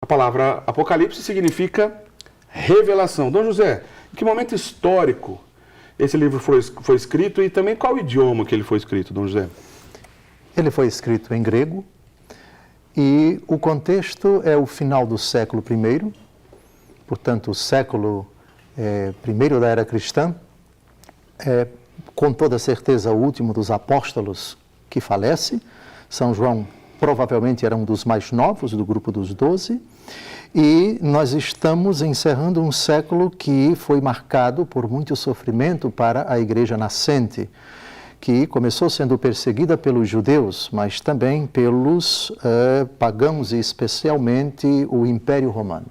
A palavra Apocalipse significa revelação. Dom José, em que momento histórico esse livro foi escrito e também qual idioma que ele foi escrito, Dom José? Ele foi escrito em grego e o contexto é o final do século I, portanto o século I da era cristã, com toda certeza o último dos apóstolos que falece. São João provavelmente era um dos mais novos do grupo dos 12, e nós estamos encerrando um século que foi marcado por muito sofrimento para a igreja nascente, que começou sendo perseguida pelos judeus, mas também pelos pagãos e especialmente o Império Romano.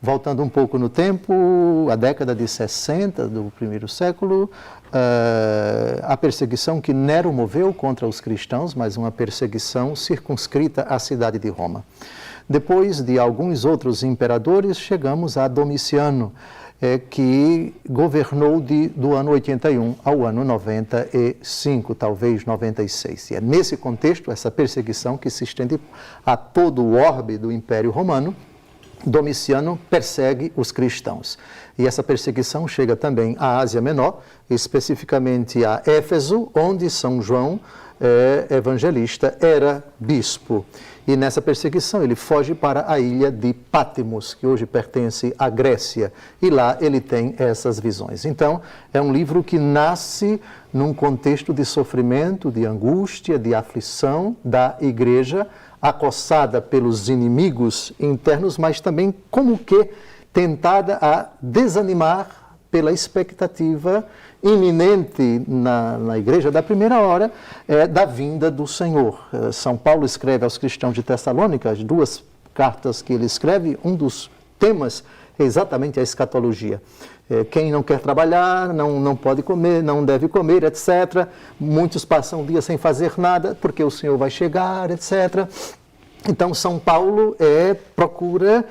Voltando um pouco no tempo, a década de 60 do primeiro século, a perseguição que Nero moveu contra os cristãos, mas uma perseguição circunscrita à cidade de Roma. Depois de alguns outros imperadores, chegamos a Domiciano, que governou do ano 81 ao ano 95, talvez 96. E é nesse contexto, essa perseguição que se estende a todo o orbe do Império Romano. Domiciano persegue os cristãos. E essa perseguição chega também à Ásia Menor, especificamente a Éfeso, onde São João, evangelista, era bispo. E nessa perseguição ele foge para a ilha de Patmos, que hoje pertence à Grécia. E lá ele tem essas visões. Então, é um livro que nasce num contexto de sofrimento, de angústia, de aflição da igreja, acossada pelos inimigos internos, mas também como que tentada a desanimar pela expectativa iminente na igreja da primeira hora da vinda do Senhor. São Paulo escreve aos cristãos de Tessalônica, as duas cartas que ele escreve, um dos temas é exatamente a escatologia. Quem não quer trabalhar, não pode comer, não deve comer, etc. Muitos passam o dia sem fazer nada, porque o Senhor vai chegar, etc. Então, São Paulo procura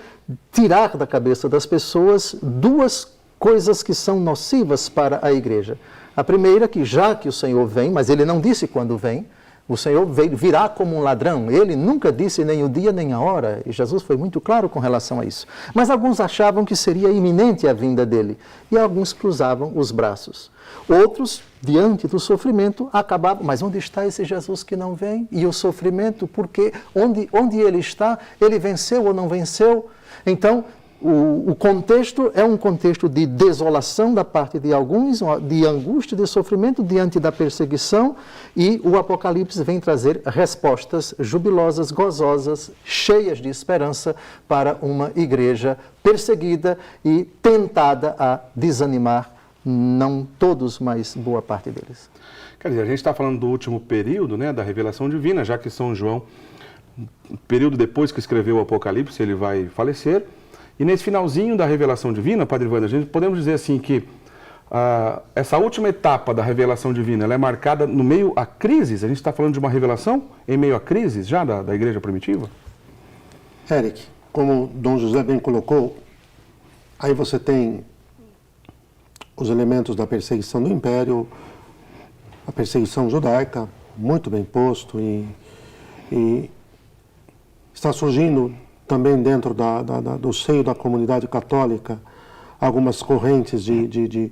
tirar da cabeça das pessoas duas coisas que são nocivas para a igreja. A primeira, que já que o Senhor vem, mas ele não disse quando vem, o Senhor virá como um ladrão. Ele nunca disse nem o dia nem a hora, e Jesus foi muito claro com relação a isso. Mas alguns achavam que seria iminente a vinda dele, e alguns cruzavam os braços. Outros, diante do sofrimento, acabavam, mas onde está esse Jesus que não vem? E o sofrimento, porque onde ele está? Ele venceu ou não venceu? Então, o contexto é um contexto de desolação da parte de alguns, de angústia, de sofrimento diante da perseguição, e o Apocalipse vem trazer respostas jubilosas, gozosas, cheias de esperança para uma igreja perseguida e tentada a desanimar, não todos, mas boa parte deles. Quer dizer, a gente está falando do último período, né, da revelação divina, já que São João, período depois que escreveu o Apocalipse, ele vai falecer. E nesse finalzinho da revelação divina, Padre Wander, a gente podemos dizer assim que essa última etapa da revelação divina, ela é marcada no meio a crises? A gente está falando de uma revelação em meio a crises já da igreja primitiva? Eric, como Dom José bem colocou, aí você tem os elementos da perseguição do Império, a perseguição judaica, muito bem posto, e está surgindo também dentro do seio da comunidade católica algumas correntes de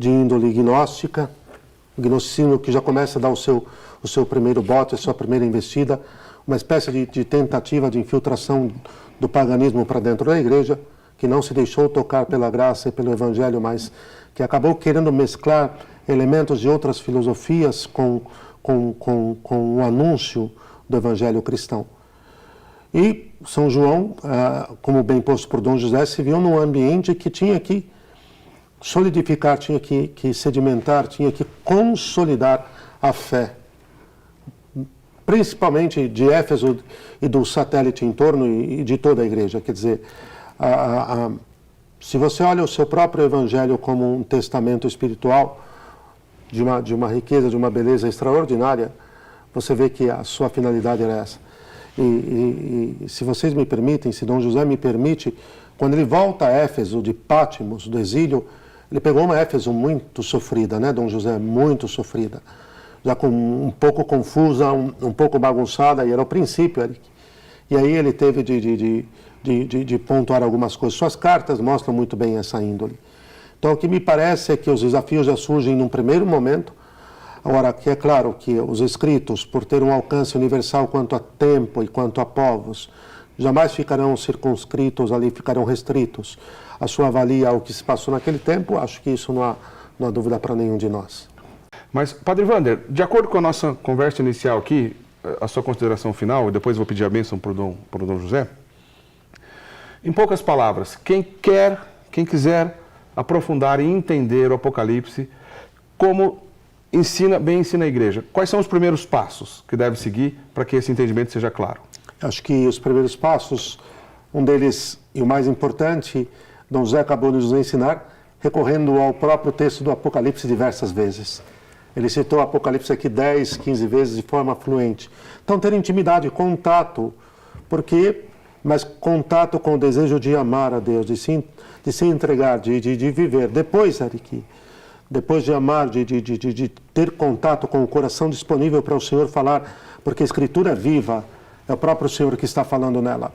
índole gnóstica, o gnosticismo que já começa a dar o seu primeiro bote, a sua primeira investida, uma espécie de tentativa de infiltração do paganismo para dentro da igreja, que não se deixou tocar pela graça e pelo evangelho, mas que acabou querendo mesclar elementos de outras filosofias com o anúncio do evangelho cristão. E São João, como bem posto por Dom José, se viu num ambiente que tinha que solidificar, tinha que sedimentar, tinha que consolidar a fé, principalmente de Éfeso e do satélite em torno e de toda a igreja. Quer dizer, se você olha o seu próprio evangelho como um testamento espiritual de uma riqueza, de uma beleza extraordinária, você vê que a sua finalidade era essa. E se vocês me permitem, se Dom José me permite, quando ele volta a Éfeso de Patmos, do exílio, ele pegou uma Éfeso muito sofrida, né, Dom José? Muito sofrida. Já um pouco confusa, um pouco bagunçada, e era o princípio, Eric. E aí ele teve de pontuar algumas coisas. Suas cartas mostram muito bem essa índole. Então, o que me parece é que os desafios já surgem num primeiro momento. Agora, que é claro que os escritos, por ter um alcance universal quanto a tempo e quanto a povos, jamais ficarão circunscritos ali, ficarão restritos a sua avalia ao que se passou naquele tempo. Acho que isso não há dúvida para nenhum de nós. Mas, Padre Wander, de acordo com a nossa conversa inicial aqui, a sua consideração final, e depois vou pedir a bênção para o Dom José, em poucas palavras, quem quiser aprofundar e entender o Apocalipse, como bem ensina a Igreja, quais são os primeiros passos que deve seguir para que esse entendimento seja claro? Acho que os primeiros passos, um deles, e o mais importante, Dom José acabou de nos ensinar, recorrendo ao próprio texto do Apocalipse diversas vezes. Ele citou o Apocalipse aqui 10, 15 vezes de forma fluente. Então, ter intimidade, contato, mas contato com o desejo de amar a Deus, de se entregar, de viver. Depois, Eric, depois de amar, de ter contato com o coração disponível para o Senhor falar, porque a Escritura é viva, é o próprio Senhor que está falando nela.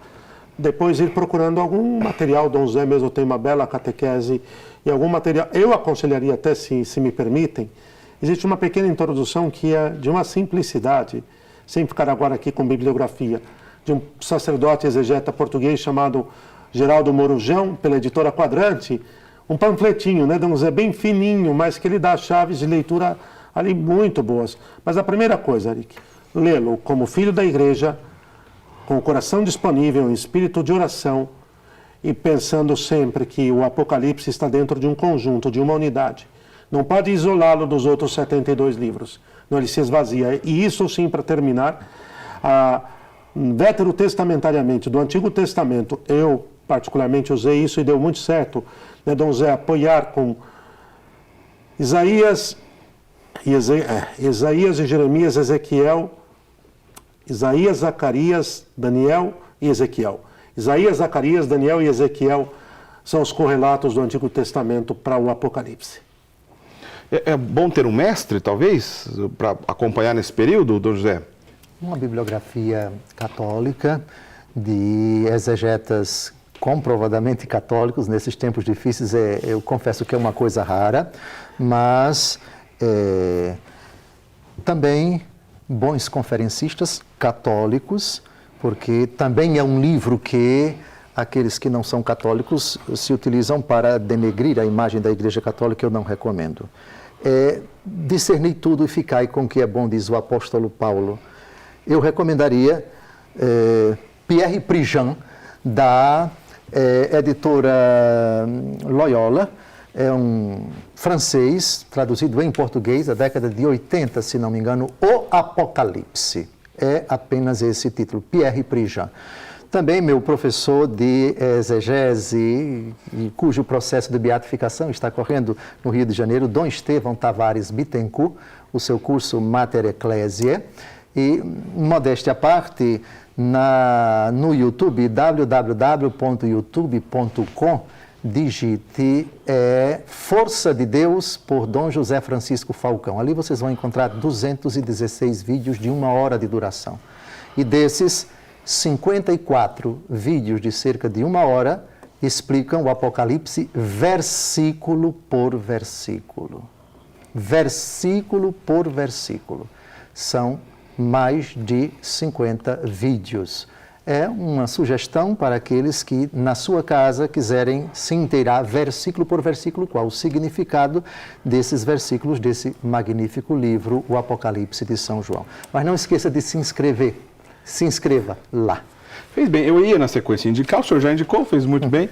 Depois ir procurando algum material, Dom José mesmo tem uma bela catequese, e algum material, eu aconselharia até, se me permitem, existe uma pequena introdução que é de uma simplicidade, sem ficar agora aqui com bibliografia, de um sacerdote exegeta português chamado Geraldo Morujão, pela editora Quadrante, um panfletinho, né, Dom José, bem fininho, mas que ele dá chaves de leitura ali muito boas. Mas a primeira coisa, Eric, lê-lo como filho da Igreja, com o coração disponível, em espírito de oração, e pensando sempre que o Apocalipse está dentro de um conjunto, de uma unidade. Não pode isolá-lo dos outros 72 livros, não, ele se esvazia. E isso sim, para terminar, veterotestamentariamente, do Antigo Testamento, eu particularmente usei isso e deu muito certo, né, Dom Zé, apoiar com Isaías e Jeremias, Ezequiel, Isaías, Zacarias, Daniel e Ezequiel. Isaías, Zacarias, Daniel e Ezequiel são os correlatos do Antigo Testamento para o Apocalipse. É bom ter um mestre, talvez, para acompanhar nesse período, Dom José? Uma bibliografia católica de exegetas comprovadamente católicos. Nesses tempos difíceis, eu confesso que é uma coisa rara, mas também bons conferencistas católicos, porque também é um livro que aqueles que não são católicos se utilizam para denegrir a imagem da Igreja Católica. Eu não recomendo. Discernir tudo e ficai com o que é bom, diz o apóstolo Paulo. Eu recomendaria Pierre Prigent, da editora Loyola, é um francês, traduzido em português, da década de 80, se não me engano, O Apocalipse. É apenas esse título, Pierre Prigent. Também meu professor de exegese, cujo processo de beatificação está correndo no Rio de Janeiro, Dom Estevão Tavares Bittencourt, o seu curso Mater Ecclesiae. E, modéstia à parte, no YouTube, www.youtube.com, digite Força de Deus por Dom José Francisco Falcão. Ali vocês vão encontrar 216 vídeos de 1 hora de duração. E desses, 54 vídeos de cerca de 1 hora explicam o Apocalipse versículo por versículo. Versículo por versículo. São mais de 50 vídeos. É uma sugestão para aqueles que, na sua casa, quiserem se inteirar, versículo por versículo, qual o significado desses versículos, desse magnífico livro, o Apocalipse de São João. Mas não esqueça de se inscrever. Se inscreva lá. Fez bem. Eu ia na sequência indicar, o senhor já indicou, fez muito bem.